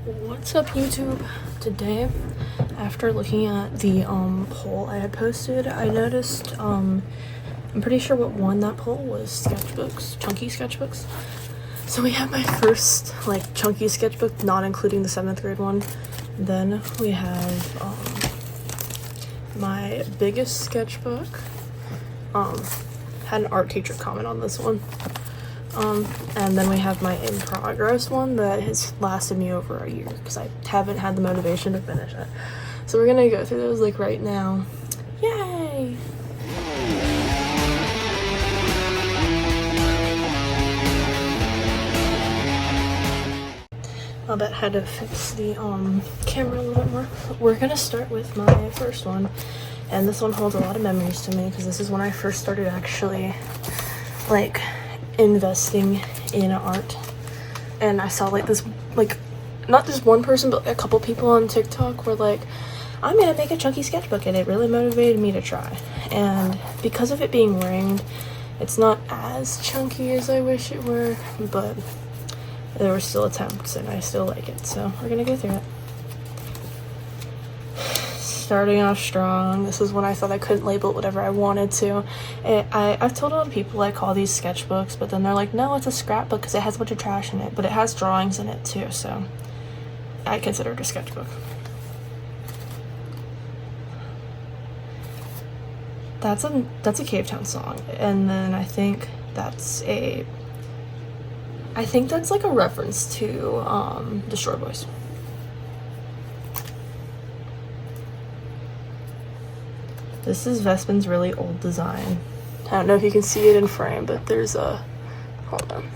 What's up, YouTube? Today, after looking at the poll I had posted, I noticed I'm pretty sure what won that poll was sketchbooks, chunky sketchbooks. So we have my first chunky sketchbook, not including the 7th grade one. Then we have my biggest sketchbook. Had an art teacher comment on this one. And then we have my in progress one that has lasted me over a year because I haven't had the motivation to finish it. So we're gonna go through those right now. Yay! I bet I had to fix the camera a little bit more. We're gonna start with my first one, and this one holds a lot of memories to me because this is when I first started actually investing in art. And I saw this not just one person but a couple people on TikTok were like, I'm gonna make a chunky sketchbook, and it really motivated me to try. And because of it being ringed, it's not as chunky as I wish it were, but there were still attempts and I still like it, so we're gonna go through it. Starting off strong. This is when I thought I couldn't label it whatever I wanted to. I've told a lot of people I call these sketchbooks, but then they're like, no, it's a scrapbook because it has a bunch of trash in it, but it has drawings in it too, so I consider it a sketchbook. That's a Cave Town song, and then I think that's a reference to Destroy Boys. This is Vespin's really old design. I don't know if you can see it in frame, but there's a, hold on.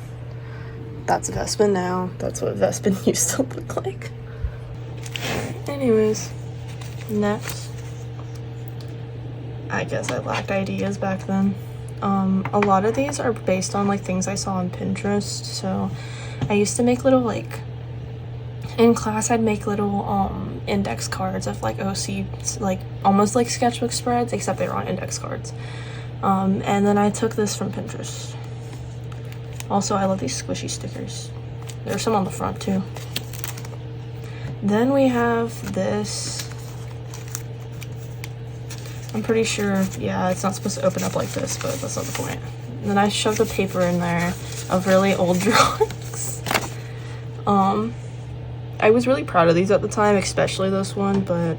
That's Vespin now. That's what Vespin used to look like. Anyways, next. I guess I lacked ideas back then. A lot of these are based on things I saw on Pinterest. So I used to make little in class I'd make little index cards of OC, almost like sketchbook spreads, except they were on index cards. And then I took this from Pinterest. Also, I love these squishy stickers. There's some on the front too. Then we have this. I'm pretty sure, yeah, it's not supposed to open up like this, but that's not the point. And then I shoved a paper in there of really old drawings. I was really proud of these at the time, especially this one, but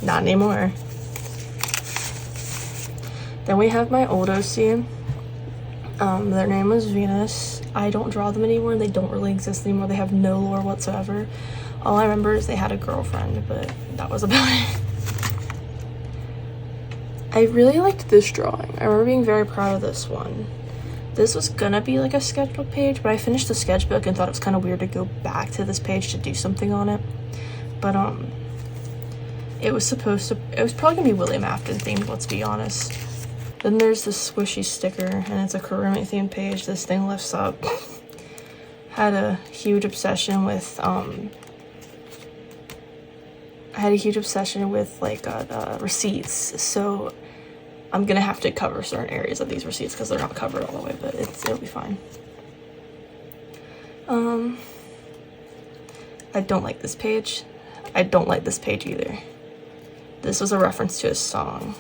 not anymore. Then we have my old OC. Their name was Venus. I don't draw them anymore. They don't really exist anymore. They have no lore whatsoever. All I remember is they had a girlfriend, but that was about it. I really liked this drawing. I remember being very proud of this one. This was gonna be a sketchbook page, but I finished the sketchbook and thought it was kind of weird to go back to this page to do something on it. But it was probably gonna be William Afton themed, let's be honest. Then there's this squishy sticker, and it's a Kurumi themed page. This thing lifts up. Had a huge obsession with receipts, so I'm gonna have to cover certain areas of these receipts because they're not covered all the way, but it'll be fine. I don't like this page. I don't like this page either. This was a reference to a song.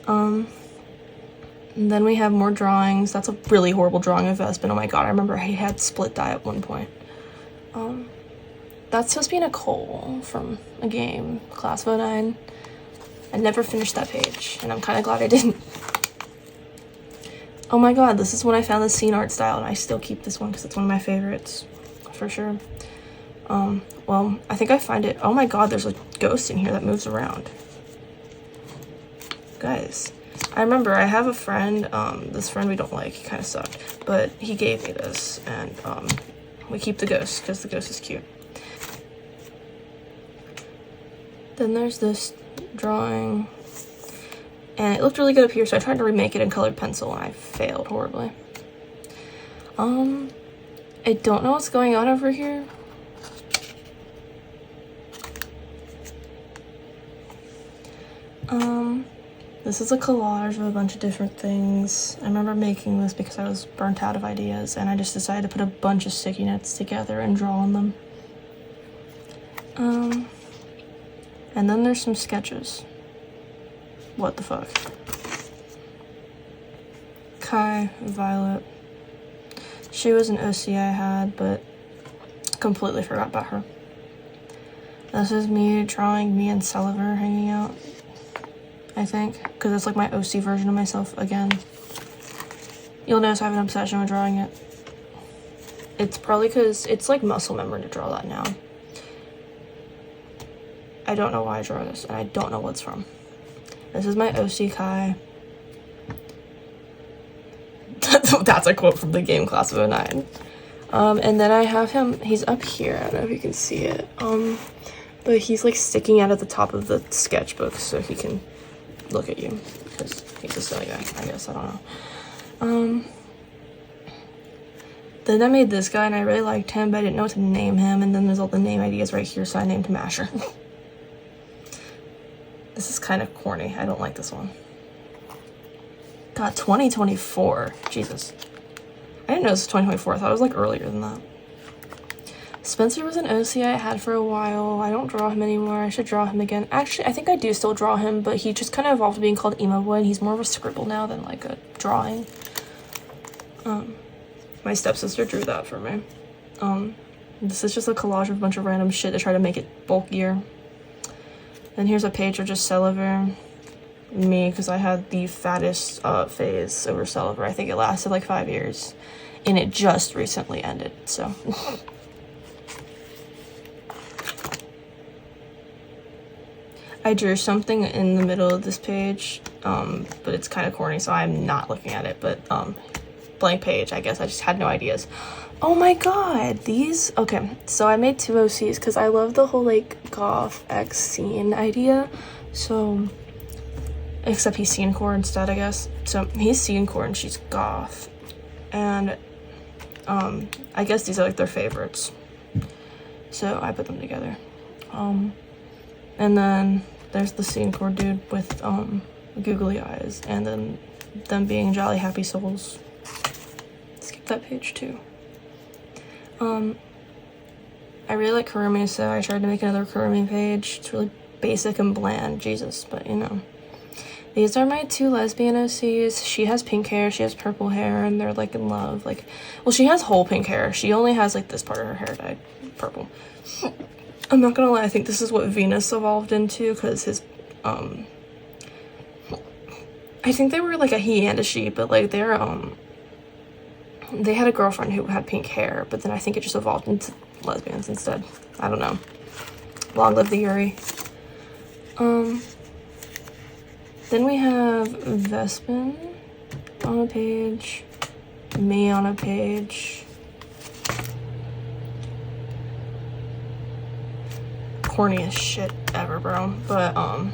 And then we have more drawings. That's a really horrible drawing of Vespin. Oh my god, I remember he had split dye at one point. That's supposed to be Nicole from a game, Class of 09. I never finished that page, and I'm kind of glad I didn't. Oh my god, this is when I found the scene art style, and I still keep this one because it's one of my favorites, for sure. Well, I think I find it. Oh my god, there's a ghost in here that moves around. Guys, I remember I have a friend, this friend we don't like, he kind of sucked, but he gave me this, and we keep the ghost because the ghost is cute. Then there's this drawing, and it looked really good up here, so I tried to remake it in colored pencil, and I failed horribly. I don't know what's going on over here. This is a collage of a bunch of different things. I remember making this because I was burnt out of ideas, and I just decided to put a bunch of sticky notes together and draw on them. And then there's some sketches. What the fuck? Kai, Violet. She was an OC I had, but completely forgot about her. This is me drawing me and Sulliver hanging out, I think, because it's like my OC version of myself again. You'll notice I have an obsession with drawing it. It's probably because it's like muscle memory to draw that now. I don't know why I draw this, and I don't know what's from. This is my OC Kai. That's a quote from the game class of 09. And then I have him, he's up here, I don't know if you can see it. But he's like sticking out at the top of the sketchbook so he can look at you, because he's a silly guy, I guess, I don't know. Then I made this guy and I really liked him, but I didn't know what to name him, and then there's all the name ideas right here, so I named him Asher. This is kind of corny, I don't like this one. God, 2024, Jesus. I didn't know this was 2024, I thought it was like earlier than that. Spencer was an OC I had for a while. I don't draw him anymore. I should draw him again. Actually, I think I do still draw him, but he just kind of evolved to being called Emo Boy, and he's more of a scribble now than like a drawing. My stepsister drew that for me. This is just a collage of a bunch of random shit to try to make it bulkier. Then here's a page of just Sulliver. Me, because I had the fattest phase over Sulliver. I think it lasted like 5 years, and it just recently ended, so. I drew something in the middle of this page, but it's kind of corny, so I'm not looking at it, but blank page, I guess. I just had no ideas. Oh my god, these, okay, so I made 2 OCs because I love the whole like goth X scene idea, so, except he's scene core instead, I guess. So he's scene core and she's goth, and I guess these are like their favorites, so I put them together. And then there's the scene core dude with googly eyes, and then them being jolly happy souls. Skip that page too. I really like Kurumi, so I tried to make another Kurumi page. It's really basic and bland, Jesus, but you know. These are my 2 lesbian OCs. She has pink hair, she has purple hair, and they're like in love. Like, well, she has whole pink hair. She only has like this part of her hair dyed purple. I'm not gonna lie, I think this is what Venus evolved into, because his, I think they were like a he and a she, but like they're, they had a girlfriend who had pink hair, but then I think it just evolved into lesbians instead. I don't know. Long live the Yuri. Then we have Vespin on a page, me on a page. Corniest shit ever, bro, but I'm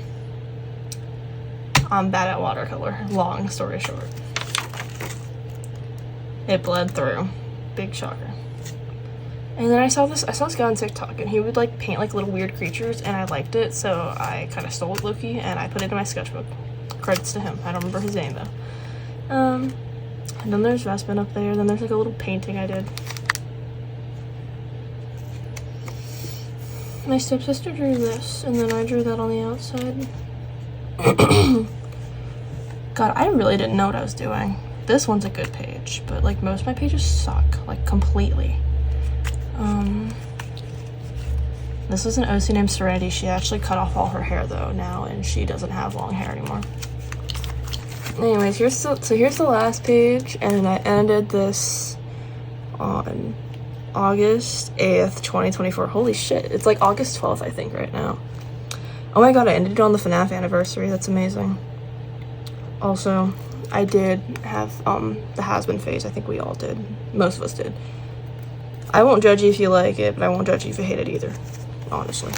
bad at watercolor, long story short. It bled through, big shocker. And then I saw this guy on TikTok, and he would like paint like little weird creatures, and I liked it, so I kind of stole it lowkey and I put it in my sketchbook. Credits to him. I don't remember his name though. And then there's Vespin up there, then there's like a little painting I did. My stepsister drew this, and then I drew that on the outside. God, I really didn't know what I was doing. This one's a good page, but like most of my pages suck, like completely. This was an OC named Serenity. She actually cut off all her hair though now, and she doesn't have long hair anymore. Anyways, here's the last page, and I ended this on August 8th, 2024. Holy shit, it's like August 12th, I think, right now. Oh my god, I ended it on the FNAF anniversary. That's amazing. Also, I did have the has-been phase. I think we all did. Most of us did. I won't judge you if you like it, but I won't judge you if you hate it either, honestly.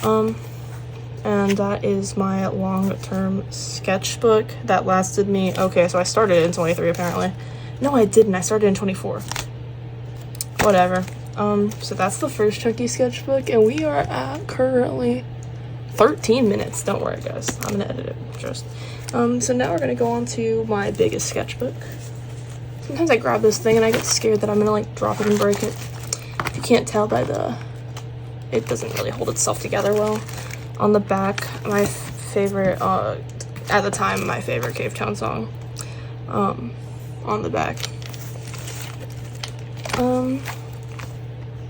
And that is my long-term sketchbook that lasted me, okay, so I started in 23 apparently. No, I didn't. I started in 24. Whatever. So that's the first Chunky Sketchbook, and we are at currently 13 minutes. Don't worry, guys. I'm gonna edit it. Just So now we're gonna go on to my biggest sketchbook. Sometimes I grab this thing and I get scared that I'm gonna like drop it and break it. If you can't tell by it doesn't really hold itself together well. On the back, my favorite, at the time, my favorite Cave Town song, on the back.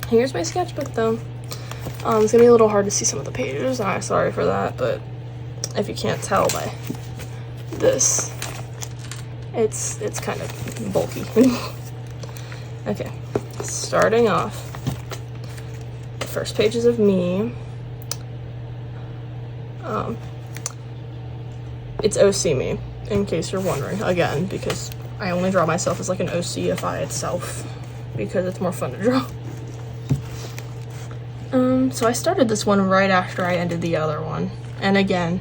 Here's my sketchbook though. It's gonna be a little hard to see some of the pages, and I'm sorry for that, but if you can't tell by this, it's kind of bulky. Okay, starting off, the first page is of me. It's OC me, in case you're wondering, again, because I only draw myself as like an OCify itself, because it's more fun to draw. So I started this one right after I ended the other one, and again,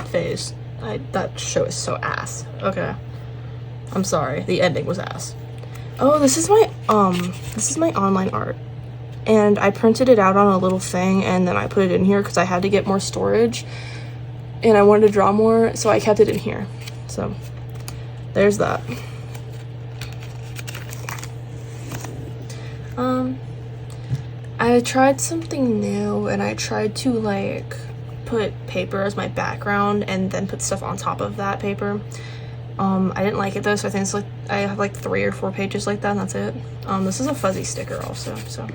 phase. That show is so ass. Okay, I'm sorry, the ending was ass. Oh, this is my online art, and I printed it out on a little thing, and then I put it in here because I had to get more storage, and I wanted to draw more, so I kept it in here. So there's that. I tried something new, and I tried to like put paper as my background and then put stuff on top of that paper. I didn't like it though, so I think it's like I have like 3 or 4 pages like that, and that's it. This is a fuzzy sticker also, so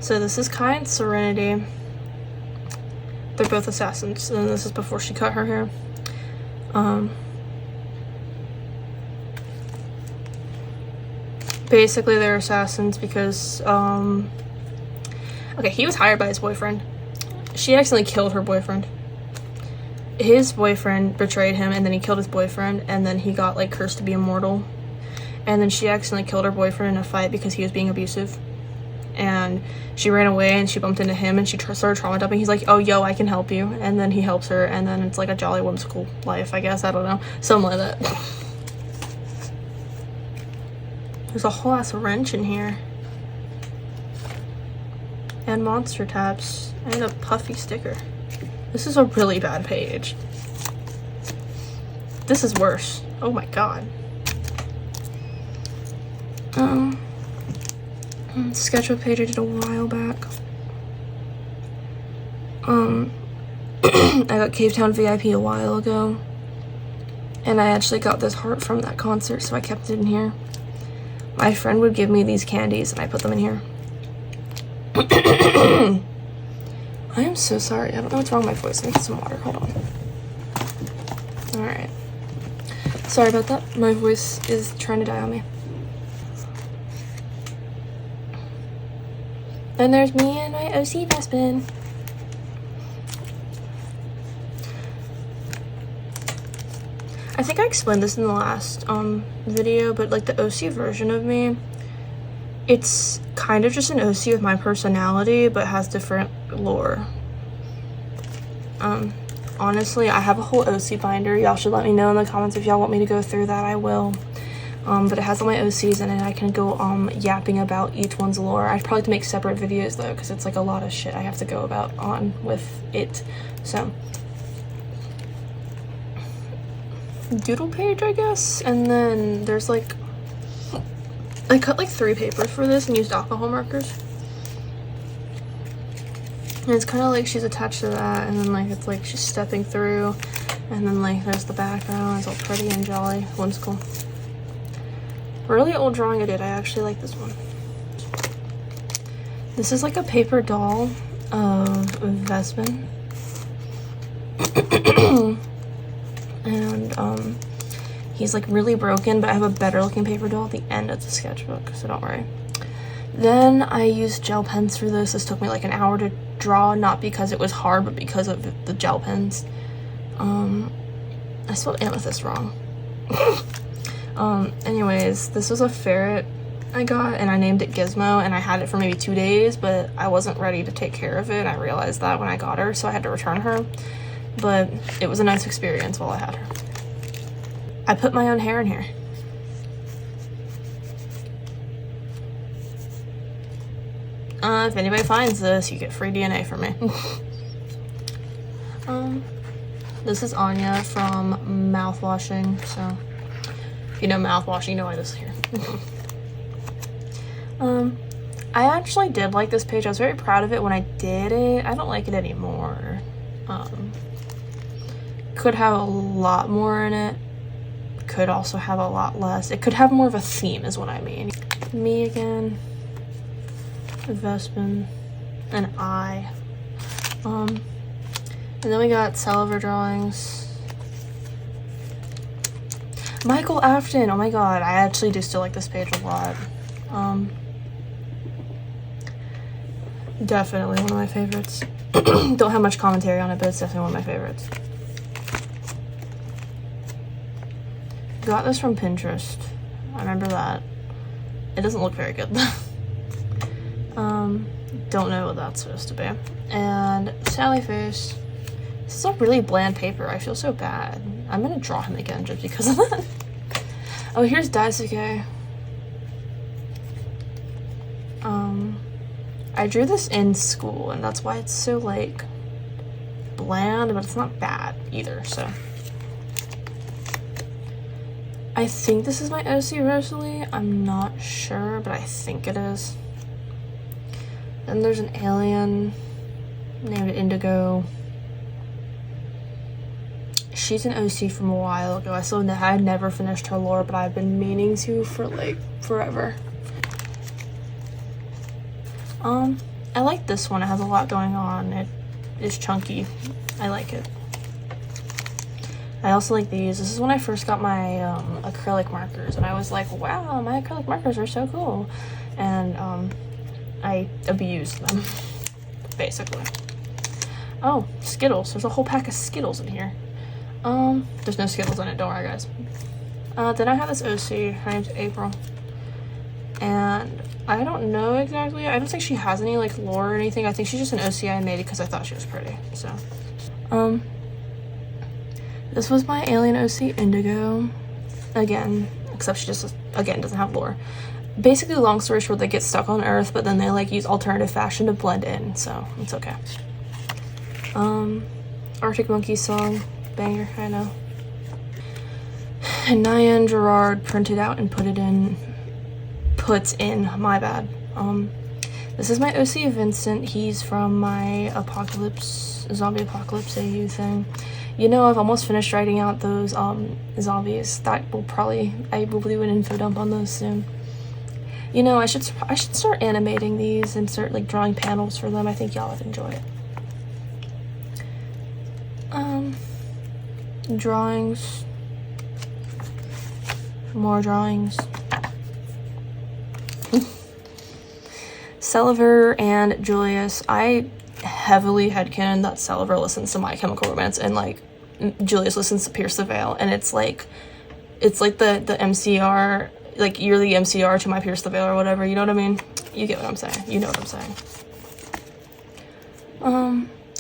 so this is Kai and Serenity. They're both assassins, and this is before she cut her hair. Basically they're assassins because okay, he was hired by his boyfriend. She accidentally killed her boyfriend. His boyfriend betrayed him, and then he killed his boyfriend, and then he got like cursed to be immortal. And then she accidentally killed her boyfriend in a fight because he was being abusive. And she ran away, and she bumped into him, and she started trauma dumping. He's like, oh, yo, I can help you. And then he helps her, and then it's like a jolly whimsical life, I guess. I don't know. Something like that. There's a whole ass wrench in here. And monster tabs. And a puffy sticker. This is a really bad page. This is worse. Oh my god. Sketchbook page I did a while back. I got Cave Town VIP a while ago. And I actually got this heart from that concert, so I kept it in here. My friend would give me these candies, and I put them in here. I am so sorry. I don't know what's wrong with my voice. Let me get some water. Hold on. Alright. Sorry about that. My voice is trying to die on me. And there's me and my OC Bespin. I think I explained this in the last video, but like the OC version of me, it's kind of just an OC with my personality, but has different lore. Honestly, I have a whole OC binder. Y'all should let me know in the comments if y'all want me to go through that. I will. But it has all my OCs in it, and I can go yapping about each one's lore. I'd probably have to make separate videos though, because it's like a lot of shit I have to go about on with it. So doodle page, I guess. And then there's like, I cut like 3 papers for this and used alcohol markers. And it's kind of like she's attached to that, and then like it's like she's stepping through, and then like there's the background. It's all pretty and jolly, whimsical. Really old drawing I did. I actually like this one. This is like a paper doll of Vespin. And he's like really broken, but I have a better looking paper doll at the end of the sketchbook, so don't worry. Then I used gel pens for this. This took me like an hour to draw, not because it was hard, but because of the gel pens. I spelled amethyst wrong. Anyways, this was a ferret I got, and I named it Gizmo, and I had it for maybe 2 days, but I wasn't ready to take care of it. I realized that when I got her, so I had to return her. But it was a nice experience while I had her. I put my own hair in here. If anybody finds this, you get free DNA from me. This is Anya from Mouthwashing, so if you know mouthwash, you know why this is here. I actually did like this page. I was very proud of it when I did it. I don't like it anymore. Could have a lot more in it. Could also have a lot less. It could have more of a theme is what I mean. Me again. Vespin. And I. And then we got Salver drawings. Michael Afton. Oh my god, I actually do still like this page a lot. Definitely one of my favorites. Don't have much commentary on it, but it's definitely one of my favorites. Got this from Pinterest. I remember that. It doesn't look very good though. Don't know what that's supposed to be. And Sally Face. This is a really bland paper. I feel so bad. I'm gonna draw him again just because of that. Oh, here's Daisuke. I drew this in school, and that's why it's so, like, bland, but it's not bad either, so. I think this is my OC Rosalie. I'm not sure, but I think it is. Then there's an alien named Indigo. She's an OC from a while ago. I had never finished her lore, but I've been meaning to for like forever. I like this one. It has a lot going on. It is chunky. I like it. I also like these. This is when I first got my acrylic markers, and I was like, wow, my acrylic markers are so cool. And I abused them, basically. Oh, Skittles. There's a whole pack of Skittles in here. There's no Skittles in it, don't worry, guys. Then I have this OC. Her name's April. And I don't know exactly. I don't think she has any, like, lore or anything. I think she's just an OC I made because I thought she was pretty, so. This was my alien OC Indigo. Again, except she just, again, doesn't have lore. Basically, long story short, they get stuck on Earth, but then they, like, use alternative fashion to blend in, so it's okay. Arctic Monkey song. Banger, I know. And Nyan Gerard printed out and puts in, my bad. This is my OC Vincent. He's from my zombie apocalypse AU thing. You know, I've almost finished writing out those zombies. I will do an info dump on those soon. You know, I should start animating these and start, like, drawing panels for them. I think y'all would enjoy it. Drawings. More drawings. Sulliver and Julius. I heavily headcanon that Sulliver listens to My Chemical Romance and, like, Julius listens to Pierce the Veil, and it's like the MCR, like, you're the MCR to my Pierce the Veil or whatever, you know what I mean? You get what I'm saying. You know what I'm saying.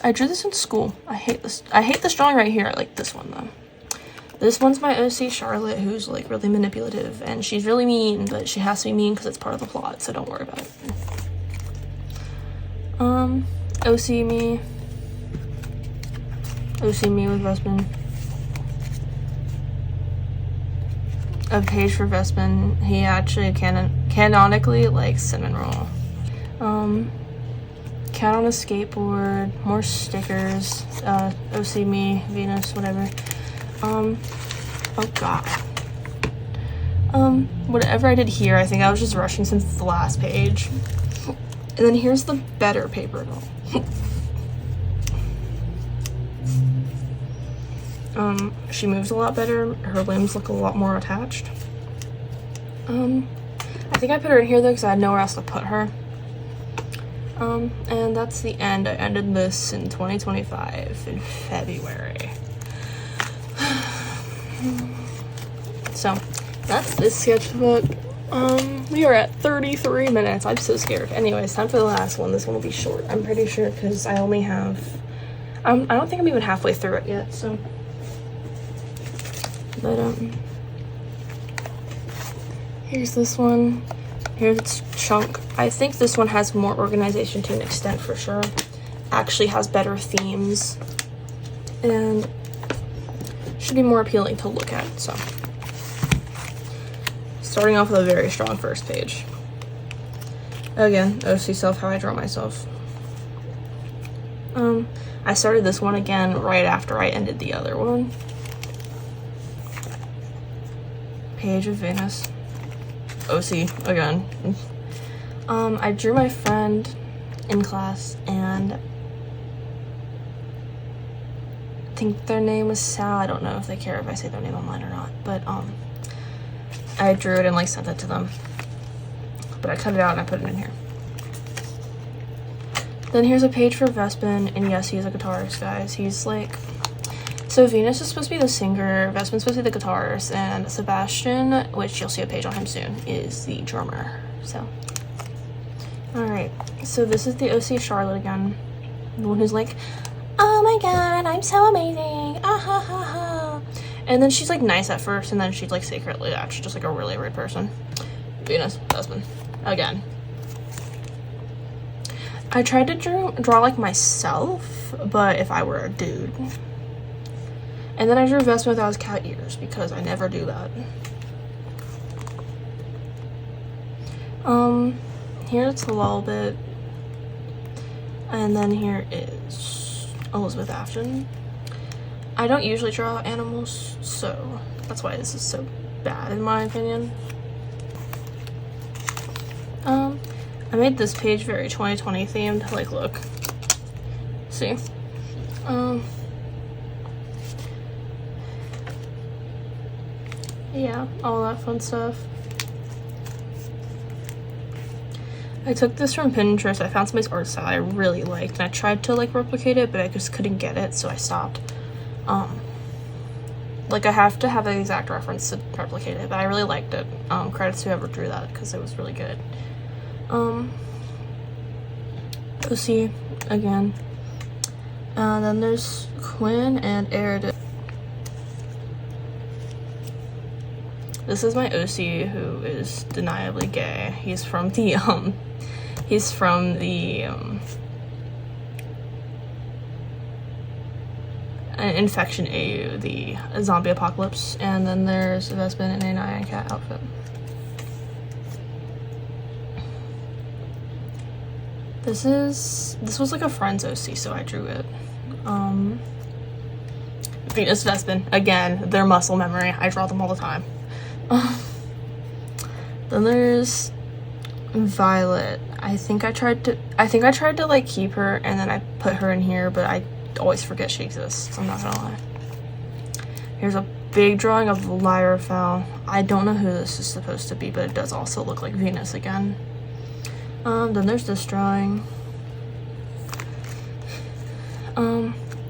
I drew this in school. I hate this drawing right here. I like this one, though. This one's my OC Charlotte, who's, like, really manipulative, and she's really mean, but she has to be mean because it's part of the plot, so don't worry about it. OC me. OC me with Vespin. A page for Vespin. He actually canonically likes cinnamon roll. Cat on a skateboard. More stickers. OC me, Venus, whatever. Oh god. Whatever I did here, I think I was just rushing since it's the last page. And then here's the better paper doll. She moves a lot better. Her limbs look a lot more attached. I think I put her in here though because I had nowhere else to put her. And that's the end. I ended this in 2025 in February. So that's this sketchbook. We are at 33 minutes. I'm so scared. Anyways, time for the last one. This one will be short, I'm pretty sure, because I only have I don't think I'm even halfway through it yet, so. But here's this one. Here's Chunk. I think this one has more organization to an extent for sure. Actually has better themes and should be more appealing to look at. So starting off with a very strong first page. Again, OC self, how I draw myself. I started this one again right after I ended the other one. Page of Venus. OC again. I drew my friend in class, and I think their name was Sal. I don't know if they care if I say their name online or not, but I drew it and like sent it to them, but I cut it out and I put it in here. Then here's a page for Vespin, and yes, he's a guitarist, guys. He's like, so Venus is supposed to be the singer, Vespin's supposed to be the guitarist, and Sebastian, which you'll see a page on him soon, is the drummer. So, alright, so this is the OC Charlotte again, the one who's like, oh my god, I'm so amazing, ah ha ha ha. And then she's like nice at first, and then she's like secretly actually just like a really rude person. Venus, Vespin, again. I tried to draw like myself, but if I were a dude. And then I drew Vespin without his cat ears, because I never do that. Here it's a little bit. And then here is Elizabeth Afton. I don't usually draw animals, so that's why this is so bad in my opinion. I made this page very 2020 themed, like look. See? Yeah, all that fun stuff. I took this from Pinterest. I found somebody's art style I really liked, and I tried to like replicate it, but I just couldn't get it, so I stopped. Like I have to have an exact reference to replicate it, but I really liked it. Credits to whoever drew that, because it was really good. OC again. Then there's Quinn and Eric. This is my OC, who is deniably gay. He's from the Infection AU, the zombie apocalypse. And then there's Vespin in a Nyan Cat outfit. This was like a friend's OC, so I drew it. Venus, Vespin, again, their muscle memory. I draw them all the time. Then there's Violet. I think I tried to like keep her, and then I put her in here, but I always forget she exists. I'm not gonna lie. Here's a big drawing of Lyrophel. I don't know who this is supposed to be, but it does also look like Venus again. Then there's this drawing.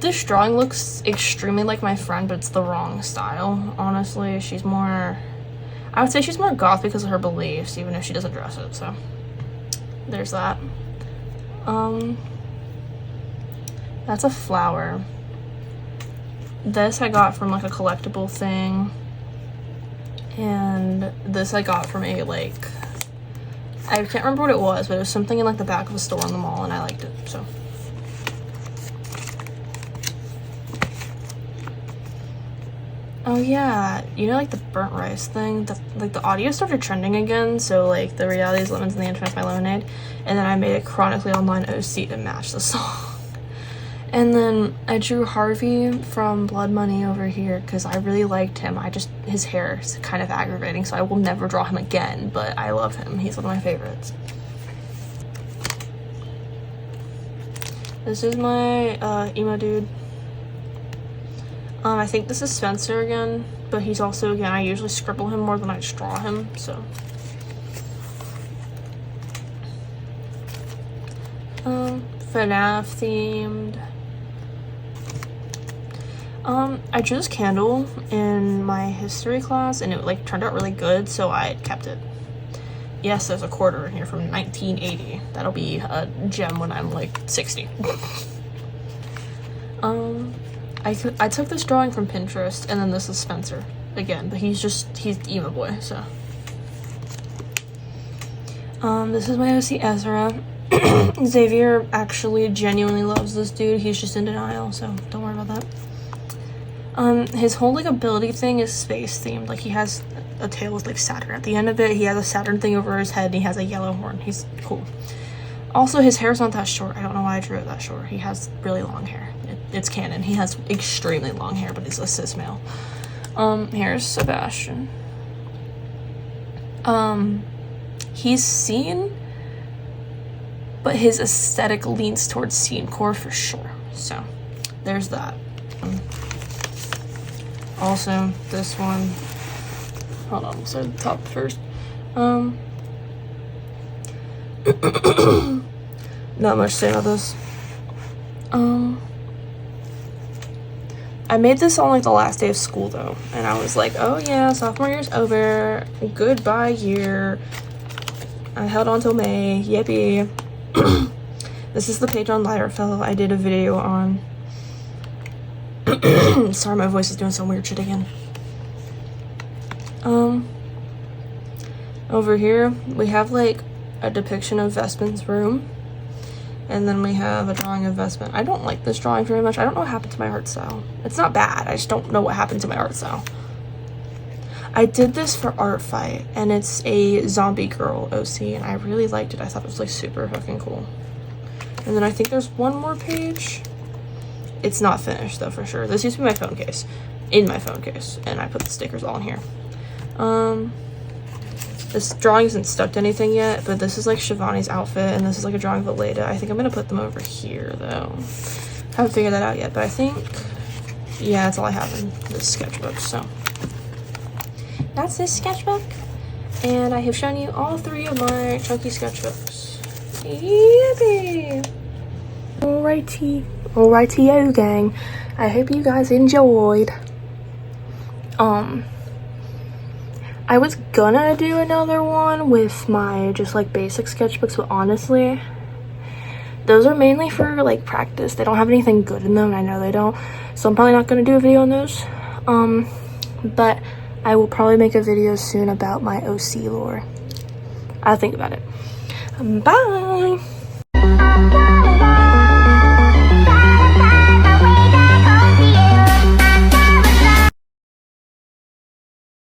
This drawing looks extremely like my friend, but it's the wrong style, honestly. She's more, I would say she's more goth because of her beliefs, even if she doesn't dress it, so there's that. That's a flower. This I got from like a collectible thing, and this I got from a like, I can't remember what it was, but it was something in like the back of a store in the mall, and I liked it, so. Oh yeah, you know like the burnt rice thing? The audio started trending again, so like the reality is lemons and the internet by lemonade, and then I made a chronically online OC to match the song. And then I drew Harvey from Blood Money over here because I really liked him. His hair is kind of aggravating, so I will never draw him again, but I love him. He's one of my favorites. This is my emo dude. I think this is Spencer again, but he's also, again, I usually scribble him more than I draw him, so. FNAF themed. I drew this candle in my history class, and it like turned out really good, so I kept it. Yes, there's a quarter in here from 1980. That'll be a gem when I'm like 60. I took this drawing from Pinterest, and then this is Spencer again, but he's emo boy, so. This is my OC Ezra. Xavier actually genuinely loves this dude. He's just in denial, so don't worry about that. His whole like ability thing is space themed. Like he has a tail with like Saturn at the end of it. He has a Saturn thing over his head and he has a yellow horn. He's cool. Also, his hair's not that short. I don't know why I drew it that short. He has really long hair. It's canon. He has extremely long hair, but he's a cis male. Here's Sebastian. He's scene, but his aesthetic leans towards scene core for sure. So, there's that. Also, this one. Hold on, so the top first. Not much to say about this. I made this on like the last day of school though, and I was like, oh yeah, sophomore year's over, goodbye year. I held on till May, yippee. This is the page on Lighterfell I did a video on. Sorry, my voice is doing some weird shit again. Over here we have like a depiction of Vespin's room, and then we have a drawing of Vespin. I don't like this drawing very much. I don't know what happened to my art style. It's not bad, I just don't know what happened to my art style. I did this for Art Fight, and it's a zombie girl OC, and I really liked it. I thought it was like super fucking cool. And then I think there's one more page. It's not finished though, for sure. This used to be my phone case, in my phone case, and I put the stickers all in here. This drawing isn't stuck to anything yet, but this is like Shivani's outfit, and this is like a drawing of Aleda. I think I'm gonna put them over here though. Haven't figured that out yet, but I think, yeah, that's all I have in this sketchbook. So that's this sketchbook, and I have shown you all 3 of my chunky sketchbooks. Yippee! Alrighty-o gang. I hope you guys enjoyed. I was gonna do another one with my just like basic sketchbooks, but honestly, those are mainly for like practice. They don't have anything good in them, and I know they don't, so I'm probably not gonna do a video on those. But I will probably make a video soon about my OC lore. I'll think about it. Bye!